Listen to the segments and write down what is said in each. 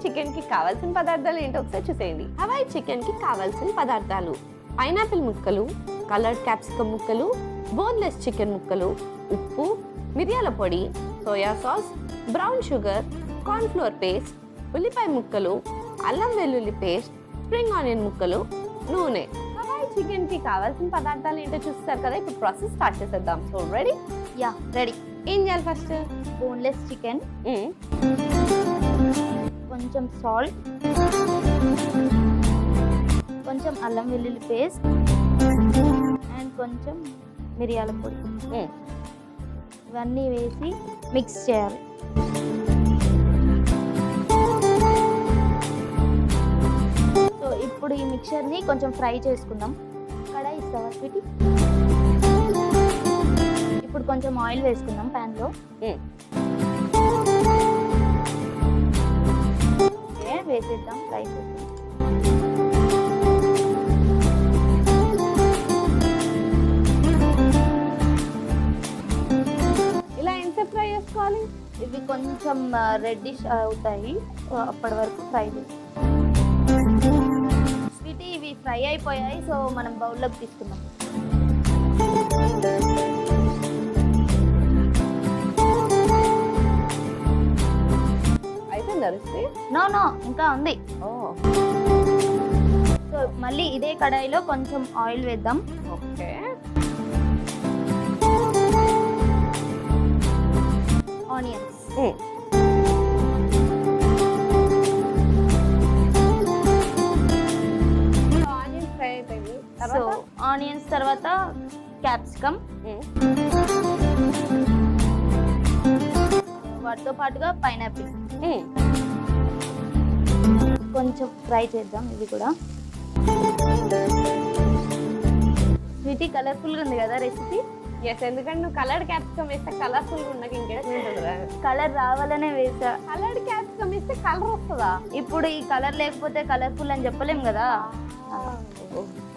Chicken కి కావాల్సిన పదార్థాలు ఏంటో ఒకసారి చూసేయండి. హవాయి చికెన్ కి కావాల్సిన పదార్థాలు: పైనాపిల్ ముక్కలు, కలర్డ్ క్యాప్సికమ్ ముక్కలు, బోన్లెస్ చికెన్ ముక్కలు, ఉప్పు, మిరియాల పొడి, soya sauce, brown sugar, corn flour paste, ఉల్లిపాయ ముక్కలు, అల్లం వెల్లుల్లి పేస్ట్, స్ప్రింగ్ ఆనియన్ ముక్కలు, నూనె. హవాయి చికెన్ కి కావాల్సిన పదార్థాలు ఏంటో చూస్తారు కదా, ఇప్పుడు ప్రాసెస్ స్టార్ట్ చేసేద్దాం. So ready? Yeah ready. ఏం చేయాలి ఫస్ట్? బోన్లెస్ చికెన్, కొంచెం సాల్ట్, కొంచెం అల్లం వెల్లుల్లి పేస్ట్ అండ్ కొంచెం మిరియాల పొడి, ఇవన్నీ వేసి మిక్స్ చేయాలి. సో ఇప్పుడు ఈ మిక్చర్ని కొంచెం ఫ్రై చేసుకుందాం. కడాయి ఇస్తావా స్వీటీ? ఇప్పుడు కొంచెం ఆయిల్ వేసుకుందాం ప్యాన్లో. వేసేద్దాం, ఫ్రై చేద్దాం. ఇలా ఎంతసేపు ఫ్రై చేసుకోవాలి? ఇవి కొంచెం రెడ్డిష్ అవుతాయి, అప్పటి వరకు ఫ్రై చేస్తాం. స్వీటీ ఇవి ఫ్రై అయిపోయాయి, సో మనం బౌల్లోకి తీసుకుందాం. నో ఇంకా ఉంది. సో మళ్ళీ ఇదే కడాయిలో కొంచెం ఆయిల్ వేద్దాం. ఓకే. ఆనియన్స్, ఆనియన్స్ ఫ్రై అయిపోయింది. సో ఆనియన్స్ తర్వాత క్యాప్సికమ్, వాటితో పాటుగా పైనాపిల్ కొంచెం ఫ్రై చేద్దాం. ఇవి కూడా స్వీటీ కలర్ఫుల్గా ఉంది కదా రెసిపీ. ఎస్, ఎందుకంటే నువ్వు కలర్డ్ క్యాప్సికమ్ వేస్తే కలర్ఫుల్గా ఉండక ఇంకేంటుందా? కలర్ రావాలనే వేసా. కలర్డ్ క్యాప్సికమ్ వేస్తే కలర్ వస్తుందా? ఇప్పుడు ఈ కలర్ లేకపోతే కలర్ఫుల్ అని చెప్పలేం కదా.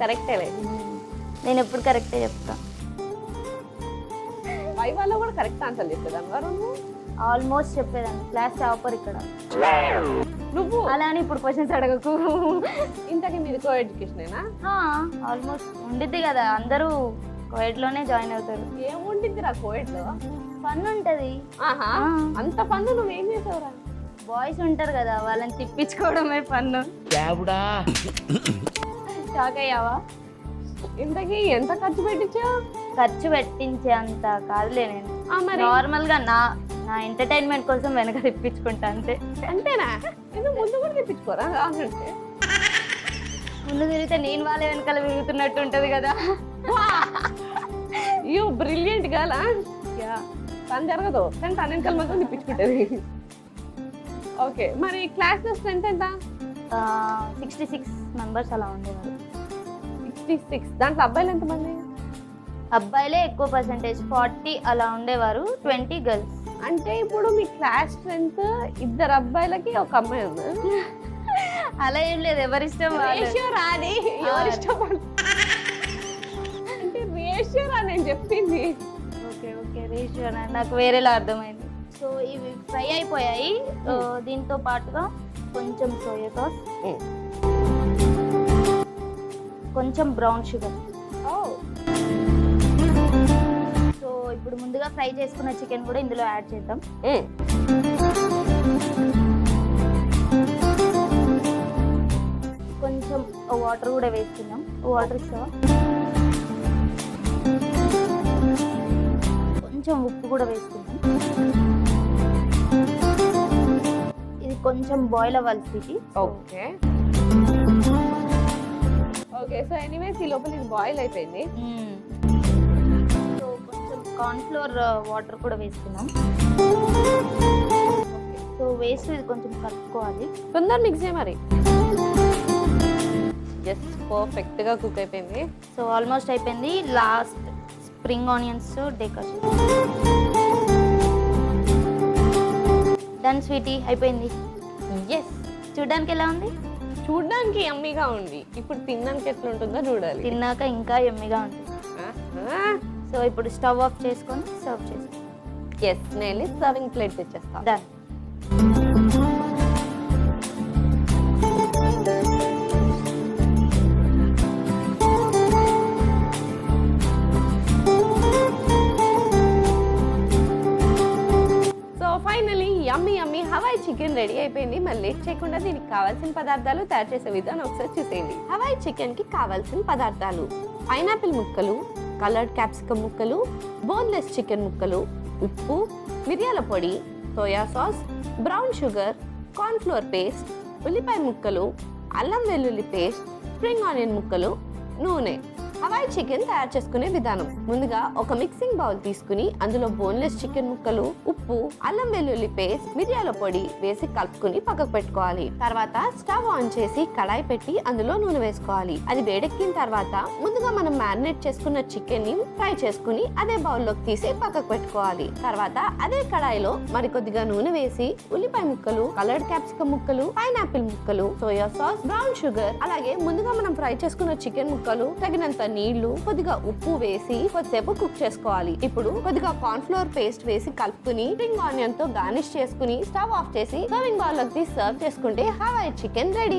కరెక్టే. నేను ఎప్పుడు కరెక్టే చెప్తా. వైవాలో కూడా కరెక్ట్ ఆన్సర్ చెప్తాను వారు. ఆల్మోస్ట్ చెప్పేదాన్ని, క్లాస్ టాపర్ ఇక్కడ. నువ్వు అలా అని ఇప్పుడు క్వశ్చన్స్ అడగకు. ఇంతకీ మీది కో ఎడ్యుకేషనేనా? ఆల్మోస్ట్ ఉండిద్ది కదా, అందరూ కోయట్లోనే జాయిన్ అవుతారు. ఏముండిద్ది రా కోయట్లో? ఫన్ ఉంటది. అంత ఫన్ నువ్వేం చేసావురా? బాయ్స్ ఉంటారు కదా, వాళ్ళని తిప్పించుకోవడమే ఫన్. షాక్ అయ్యావా? ఇంతకీ ఎంత ఖర్చు పెట్టించావు? ఖర్చు పెట్టించే అంత కాదులే, నేను నార్మల్ గా నా ఎంటర్టైన్మెంట్ కోసం వెనక తిప్పించుకుంటా అంతే. అంతేనా? ముందు కూడా తిప్పించుకోరా? ముందు తిరిగితే నేను వాళ్ళ వెనకాల తిరుగుతున్నట్టు ఉంటది కదా. You brilliant girl. తను జరగదు, కానీ తన వెనకాల మాత్రం తిప్పించుకుంటది. ఓకే, మరి క్లాస్ లో స్ట్రెంత్ ఎంత? 66 మెంబర్స్ అలా ఉండేవారు. 66. దాంట్లో అబ్బాయిలు ఎంతమంది? అబ్బాయిలే ఎక్కువ పర్సెంటేజ్, 40 అలా ఉండేవారు, 20 గర్ల్స్. అంటే ఇప్పుడు మీ క్లాస్ స్ట్రెంత్ 2 అబ్బాయిలకి 1 అమ్మాయి ఉంది. అలా ఏం లేదు, ఎవరిష్టం రేషియో రాది, ఎవరిష్టం అంటే రేషియో రా నేను చెప్పింది. ఓకే ఓకే, రేషియో నాకు వేరేలా అర్థమైంది. సో ఇవి ఫ్రై అయిపోయాయి. దీంతో పాటుగా కొంచెం సోయా సాస్, కొంచెం బ్రౌన్ షుగర్. సో ఇప్పుడు ముందుగా ఫ్రై చేసుకున్న చికెన్ కూడా ఇందులో యాడ్ చేద్దాం. కొంచెం వాటర్ కూడా వేసుకుందాం. వాటర్ ఇస్తావా? కొంచెం ఉప్పు కూడా వేసుకుందాం. ఇది కొంచెం బాయిల్ అవ్వాలి sweetie. Okay okay. So anyways ఈ లోపల ఇది బాయిల్ అయిపోయింది. సో కొంచెం కార్న్ ఫ్లోర్ వాటర్ కూడా వేసుకున్నాం. సో వేసి ఇది కొంచెం కలుపుకోవాలి. తొందర మిక్స్ చేయ మరి. జస్ట్ పర్ఫెక్ట్ గా కుక్ అయిపోయింది. సో ఆల్మోస్ట్ అయిపోయింది. Last spring onions decor. Done sweetie, అయిపోయింది. ఎస్. చూడడానికి ఎలా ఉంది? చూడడానికి యమ్మీగా ఉంది. ఇప్పుడు తినడానికి ఎట్లా ఉంటుందో చూడాలి. తిన్నాక ఇంకా యమ్మీగా ఉంటుంది. సో ఇప్పుడు స్టవ్ ఆఫ్ చేసుకొని సర్వ్ చేసుకో. ఎస్, నేను సర్వింగ్ ప్లేట్ తెచ్చేస్తా. డన్. రెడీ అయిపోయింది. మరి లేట్ చేయకుండా దీనికి కావాల్సిన పదార్థాలు తయారు చేసే విధానం ఒకసారి చూసేయండి. హవాయి చికెన్ కి కావాల్సిన పదార్థాలు: పైనాపిల్ ముక్కలు, కలర్డ్ క్యాప్సికమ్ ముక్కలు, బోన్లెస్ చికెన్ ముక్కలు, ఉప్పు, మిరియాల పొడి, soya sauce, brown sugar, corn flour paste, ఉల్లిపాయ ముక్కలు, అల్లం వెల్లుల్లి పేస్ట్, స్ప్రింగ్ ఆనియన్ ముక్కలు, నూనె. హవాయి చికెన్ తయారు చేసుకునే విధానం: ముందుగా ఒక మిక్సింగ్ బౌల్ తీసుకుని అందులో బోన్లెస్ చికెన్ ముక్కలు, ఉప్పు, అల్లం వెల్లుల్లి పేస్ట్, మిరియాల పొడి వేసి కలుపుకుని పక్కకు పెట్టుకోవాలి. తర్వాత స్టవ్ ఆన్ చేసి కడాయి పెట్టి అందులో నూనె వేసుకోవాలి. అది వేడెక్కిన తర్వాత ముందుగా మనం మ్యారినేట్ చేసుకున్న చికెన్ ని ఫ్రై చేసుకుని అదే బౌల్లోకి తీసి పక్కకు పెట్టుకోవాలి. తర్వాత అదే కడాయిలో మరికొద్దిగా నూనె వేసి ఉల్లిపాయ ముక్కలు, కలర్డ్ క్యాప్సికమ్ ముక్కలు, పైనాపిల్ ముక్కలు, సోయా సాస్, బ్రౌన్ షుగర్, అలాగే ముందుగా మనం ఫ్రై చేసుకున్న చికెన్ ముక్కలు, తగినంత నీళ్లు, కొద్దిగా ఉప్పు వేసి కొద్దిసేపు కుక్ చేసుకోవాలి. ఇప్పుడు కొద్దిగా కార్న్ ఫ్లోర్ పేస్ట్ వేసి కలుపుకుని స్ప్రింగ్ ఆనియన్ తో గార్నిష్ చేసుకుని స్టవ్ ఆఫ్ చేసి సర్వింగ్ బౌల్ లోకి సర్వ్ చేసుకుంటే హవాయి చికెన్ రెడీ.